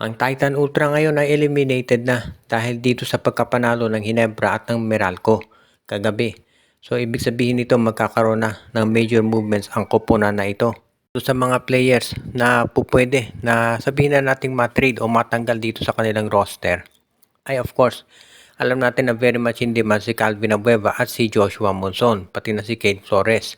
Ang Titan Ultra ngayon ay eliminated na dahil dito sa pagkapanalo ng Hinebra at ng Meralco kagabi. So ibig sabihin nito magkakaroon na ng major movements ang koponan na ito. So, sa mga players na pupwede na sabihin na nating matrade o matanggal dito sa kanilang roster ay of course alam natin na very much in demand si Calvin Abueva at si Joshua Monson pati na si Kane Flores.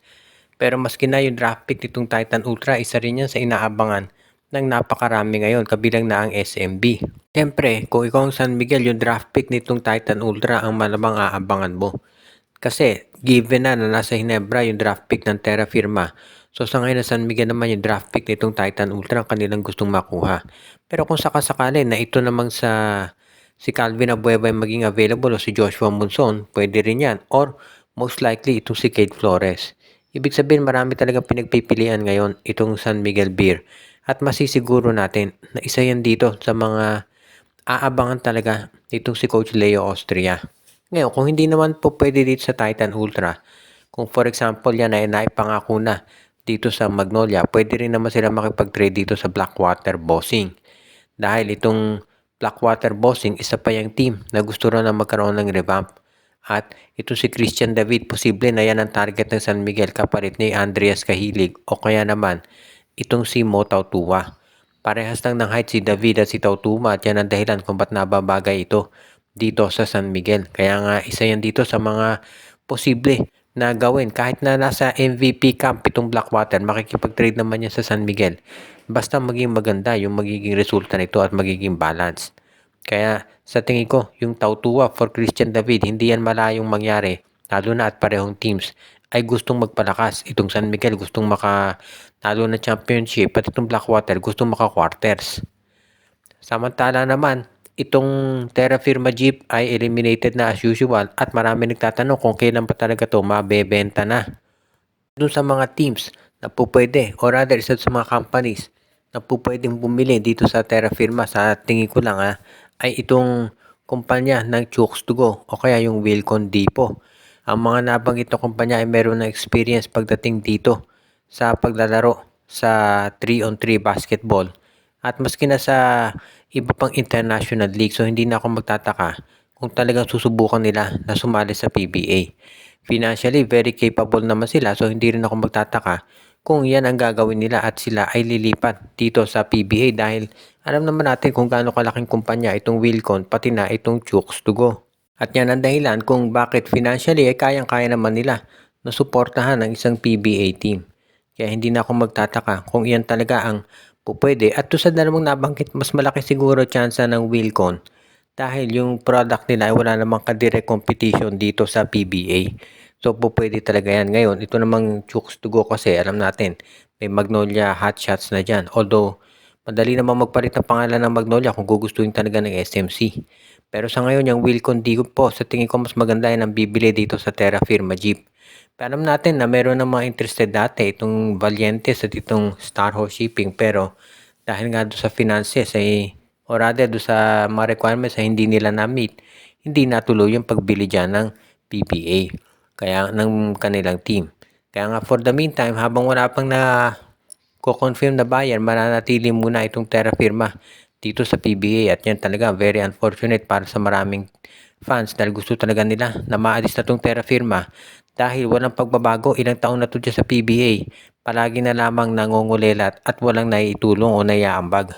Pero maski na yung draft pick nitong Titan Ultra, isa rin yan sa inaabangan ng napakarami ngayon, kabilang na ang SMB. Siyempre, kung ikaw ang San Miguel, yung draft pick nitong Titan Ultra ang malamang aabangan mo. Kasi given na nasa Hinebra yung draft pick ng Terra Firma. So sa ngayon na San Miguel naman yung draft pick nitong Titan Ultra ang kanilang gustong makuha. Pero kung sakasakali na ito namang si Calvin Abueva ay maging available o si Joshua Monson, pwede rin yan. Or most likely itong si Kate Flores. Ibig sabihin marami talagang pinagpipilian ngayon itong San Miguel Beer. At masisiguro natin na isa yan dito sa mga aabangan talaga itong si Coach Leo Austria. Ngayon, kung hindi naman po pwede dito sa Titan Ultra, kung for example yan ay naipangako na dito sa Magnolia, pwede rin naman sila makipag-trade dito sa Blackwater Bossing. Dahil itong Blackwater Bossing, isa pa yung team na gusto rin na magkaroon ng revamp. At ito si Christian David, posible na yan ang target ng San Miguel kapalit ni Andreas Kahilig o kaya naman itong si Mo Tautua. Parehas lang ng height si David at si Tautuma at yan ang dahilan kung ba't nababagay ito dito sa San Miguel. Kaya nga isa yan dito sa mga posible na gawin. Kahit na nasa MVP camp itong Blackwater, makikipag-trade naman yan sa San Miguel. Basta maging maganda yung magiging resulta nito at magiging balance. Kaya sa tingin ko, yung Tautua for Christian David, hindi yan malayong mangyari. Lalo na at parehong teams ay gustong magpalakas. Itong San Miguel gustong makatalo na championship, pati itong Blackwater gustong maka-quarters. Samantala naman, itong Terra Firma Jeep ay eliminated na as usual at marami nagtatanong kung kailan pa talaga to mabebenta na. Doon sa mga teams na pupwede or rather sa mga companies na pupwedeng bumili dito sa Terra Firma, sa tingin ko lang ay itong kumpanya ng Chooks to Go o kaya yung Wilcon Depot. Ang mga nabanggit na kumpanya ay meron ng experience pagdating dito sa paglalaro sa 3-on-3 basketball. At maski na sa iba pang international league, so hindi na ako magtataka kung talagang susubukan nila na sumali sa PBA. Financially, very capable naman sila, so hindi rin ako magtataka kung yan ang gagawin nila at sila ay lilipat dito sa PBA dahil alam naman natin kung gaano kalaking kumpanya itong Wilcon pati na itong Chooks to Go. At yan ang dahilan kung bakit financially ay kayang-kaya naman nila na suportahan ang isang PBA team. Kaya hindi na ako magtataka kung iyan talaga ang pupwede. At to sa dalawang nabanggit, mas malaki siguro tsansa ng Wilcon dahil yung product nila ay wala namang kadirect competition dito sa PBA. So pupwede talaga yan. Ngayon, ito namang Chooks to Go kasi alam natin may Magnolia Hotshots na dyan. Although madali naman magpalit ng pangalan ng Magnolia kung gugustuhin talaga ng SMC. Pero sa ngayon, yung Wilcon Digo po, sa tingin ko mas maganda yan ang bibili dito sa Terra Firma Jeep. Pero alam natin na meron ng mga interested dati itong Valientes at itong Star Horse Shipping. Pero dahil nga doon sa finances ay, o rather doon sa mga requirements ay hindi nila na-meet, hindi natuloy yung pagbili dyan ng PBA. Kaya ng kanilang team. Kaya nga for the meantime, habang wala pang confirm na buyer, mananatili muna itong Terra Firma dito sa PBA at yan talaga very unfortunate para sa maraming fans dahil gusto talaga nila na maalis na itong Terra Firma dahil walang pagbabago, ilang taon na ito dyan sa PBA, palagi na lamang nangungulelat at walang naiitulong o naiaambag.